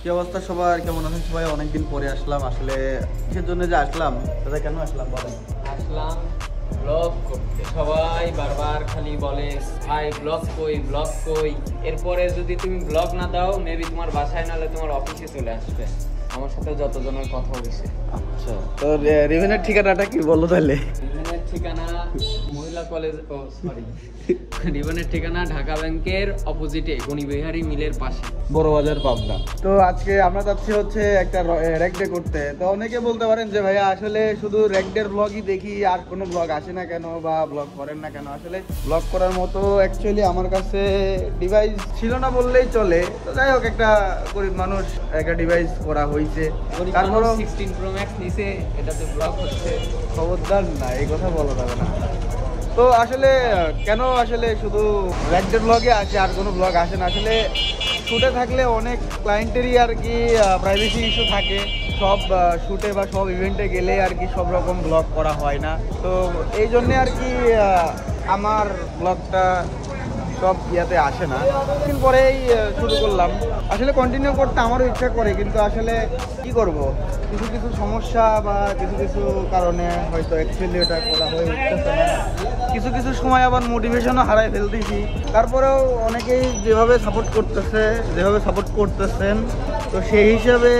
কি অবস্থা সবার, কেমন আছেন সবাই? অনেকদিন পরে আসলাম। আসলে কিসের জন্য যে আসলাম, দাদা কেন আসলাম বলেন? আসলাম ব্লগ করতে। সবাই বারবার খালি বলে ভাই ব্লগ কই ব্লগ কই। এরপরে যদি তুমি ব্লগ না দাও মেবি তোমার বাসায় নাহলে তোমার অফিসে চলে আসবে। আমার সাথে যতজনের কথা হয়েছে। আচ্ছা, তো রিভেনের ঠিকানাটা কি বলো তাহলে? রিভেনের ঠিকানা মহিলা কলেজ, ও সরি, রিভেনের ঠিকানা ঢাকা ব্যাংকের অপোজিটে গণিবিহারী মিলের পাশে, বড় বাজার, পাবনা। তো আজকে আমরা যাচ্ছি হচ্ছে একটা র্যাক ডে করতে। তো অনেকে বলতে পারেন যে ভাইয়া আসলে শুধু র্যাক ডের ব্লগই দেখি, আর কোনো ব্লগ আসে না কেন বা ব্লগ করেন না কেন? আসলে ব্লগ করার মতো অ্যাকচুয়ালি আমার কাছে ডিভাইস ছিল না বললেই চলে। তো যাই হোক, একটা গরিব মানুষ একটা ডিভাইস করা হয়েছে। তারপরও 16 Pro Max নিচে এটাতে ব্লগ হচ্ছে। খবরদার না, এই কথা বলা যাবে না। তো আসলে কেন আসলে শুধু র্যাক ডে ব্লগে আসে আর কোনো ব্লগ আসে না? আসলে শুটে থাকলে অনেক ক্লায়েন্টেরই আর কি প্রাইভেসি ইস্যু থাকে। সব শুটে বা সব ইভেন্টে গেলে আর কি সব রকম ব্লগ করা হয় না। তো এই জন্যে আর কি আমার ব্লগটা সব ইয়াতে আসে না। দিন পরেই শুরু করলাম। আসলে কন্টিনিউ করতে আমারও ইচ্ছা করে, কিন্তু আসলে কি করব, কিছু কিছু সমস্যা বা কিছু কিছু কারণে হয়তো অ্যাকচুয়ালি এটা করা হয়ে উঠতেছে না। কিছু কিছু সময় আবার মোটিভেশনও হারাই ফেলতেছি। তারপরেও অনেকেই যেভাবে সাপোর্ট করতেছেন, তো সেই হিসাবে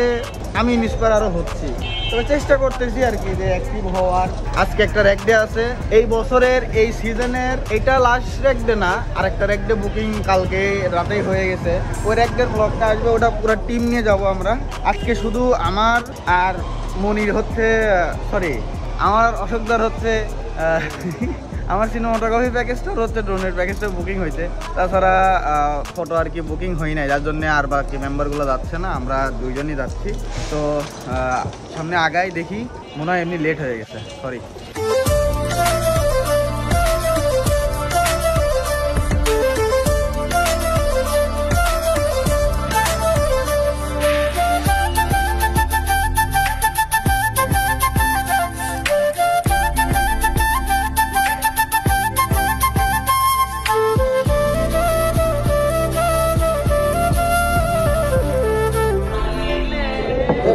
আমি ইন্সপায়ার আরও হচ্ছি। তবে চেষ্টা করতেছি আর কি যে অ্যাক্টিভ হওয়ার। আজকে একটা র্যাক ডে আছে এই বছরের, এই সিজনের। এটা লাস্ট র্যাক ডে না, আর একটা র্যাক ডে বুকিং কালকে রাতেই হয়ে গেছে। ওই র্যাক ডের ব্লগটা আসবে, ওটা পুরো টিম নিয়ে যাব আমরা। আজকে শুধু আমার আর মনির হচ্ছে, সরি আমার অশোকদার হচ্ছে আমার সিনেমাটোগ্রাফি প্যাকেজটা হচ্ছে, ড্রোনের প্যাকেজটা বুকিং হয়েছে। তাছাড়া ফটো আর কি বুকিং হয় নাই, যার জন্য আর বাকি মেম্বারগুলো যাচ্ছে না, আমরা দুইজনই যাচ্ছি। তো সামনে আগাই দেখি, মনে হয় এমনি লেট হয়ে গেছে, সরি।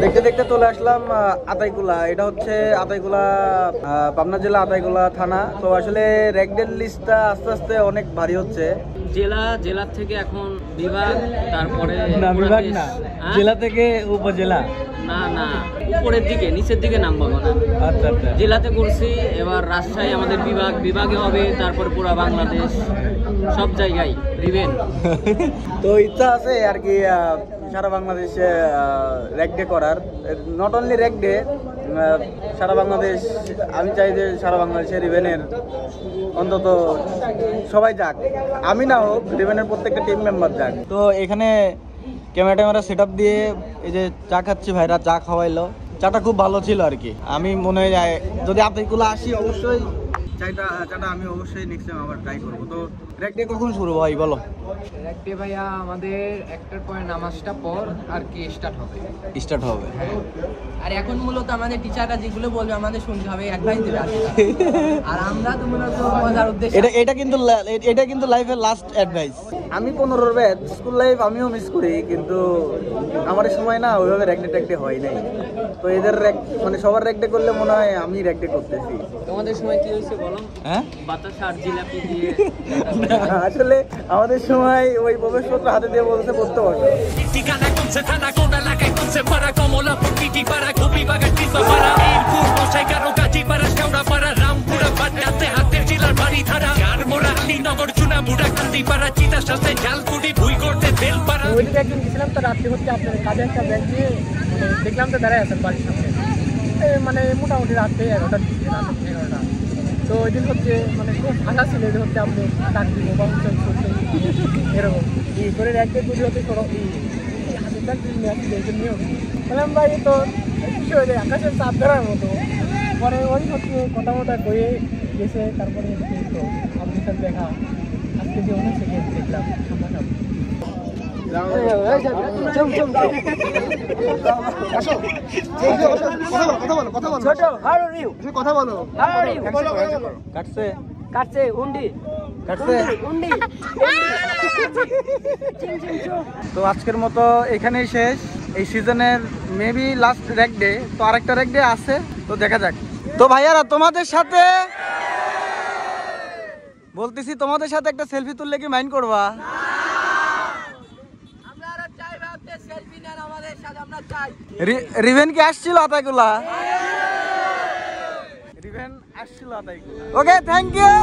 দেখতে দেখতে চলে আসলাম আতাইকুলা। এটা হচ্ছে আতাইকুলা, পাবনা জেলা, আতাইকুলা থানা। তো আসলে র্যাক ডের লিস্টটা আস্তে আস্তে অনেক ভারী হচ্ছে। জেলার থেকে এখন বিভাগ, তারপরে বিভাগ না, জেলা থেকে উপজেলা, না উপরের দিকে নিচের দিকে নামবো না। আচ্ছা আচ্ছা, জেলাতে করছি, এবার রাজশাহী আমাদের বিভাগে হবে, তারপরে পুরো বাংলাদেশ সব জায়গায় রিভেন। তো ইচ্ছা আছে আর কি সারা বাংলাদেশে র্যাক ডে করার। নট অনলি র্যাক ডে, সারা বাংলাদেশ। আমি চাই যে সারা বাংলাদেশে রিভেনের অন্তত সবাই যাক, আমি না হোক, রিভেনের প্রত্যেকটা টিম মেম্বার যাক। তো এখানে ক্যামেরা সেট আপ দিয়ে এই যে চা খাচ্ছি, ভাইরা চা খাওয়াইলো। চাটা খুব ভালো ছিল আর কি। আমি মনে হয় যদি আতাইকুলা আসি অবশ্যই চাটা আমি অবশ্যই নেক্সট টাইম আবার ট্রাই করবো। তো র্যাক ডে কখন শুরু ভাই বলো? র্যাক ডে ভাইয়া আমাদের একটার পরে নামাজটা পর আর কি স্টার্ট হবে। আর এখন মূলত আমাদের টিচাররা যেগুলো বলবে আমাদের শুনতে হবে, অ্যাডভাইস দেবে আর আমরা তো মূলত মজার উদ্দেশ্যে এটা কিন্তু লাইফের লাস্ট অ্যাডভাইস। আমি 15 ব্যাচ, স্কুল লাইফ আমিও মিস করি, কিন্তু আমার সময় না ওইভাবে র্যাক ডে হয় নাই। তো এদের মানে সবার র্যাক ডে করলে মনে হয় আমি র্যাক ডে করতেছি। তোমাদের সময় কি হয়েছে বলো? হ্যাঁ, বাতাস আর জিলাপি দিয়ে। আসলে আমাদের সময় ওই প্রবেশপত্র হাতে দিয়ে বলতে পড়তে পারতো। ঠিকানা কোনছে থানা কোন এলাকায় কোনছে পাড়া কমলা প্রকৃতি পাড়া খুবই বাগান পিসা পাড়া মিরপুর বসাই কারো কাজী পাড়া কাউড়া পাড়া রামপুরা বাড্ডাতে হাতের জেলার বাড়ি ধারা আর মোড়া আলীনগর চুনা বুড়া কান্দি পাড়া চিতা সাথে ঝালকুড়ি ভুই করতে বেল পাড়া। ওইদিকে একদিন গেছিলাম, তো রাত্রে হচ্ছে আপনার কাজে একটা ব্যাগ নিয়ে দেখলাম তো দাঁড়ায় আছেন বাড়ির সামনে, মানে মোটামুটি রাত্রে 11টার দিকে, রাতের 11টা। তো ওই দিন হচ্ছে মানে খুব ফাঁকা ছিল, যে হচ্ছে আপনি ডাক দিব বা এরকম ই করে র্যাক ডে তৈরি হতে হাতের ডাক নিয়ে বললাম ভাই তো খুশি হয়ে যায়, আকাশের চাপ ধরার মতো। পরে ওই হচ্ছে কথা মতো কয়ে গেছে। তারপরে তো আপনার সাথে দেখা আজকে যে অনেক সেকেন্ড দেখলাম সামনাসামনি। কথা বলো। কাটছে উন্ডি। তো আজকের মতো এখানেই শেষ। এই সিজনের মেবি লাস্ট র্যাক ডে, তো আরেকটা র্যাক ডে আছে, তো দেখা যাক। তো ভাইয়ারা তোমাদের সাথে বলতেছি, তোমাদের সাথে একটা সেলফি তুললে কি মাইন্ড করবা? রিভেন কি আসছিল আতাইগুলা? রিভেন আসছিল আতাইগুলা। ওকে, থ্যাংক ইউ।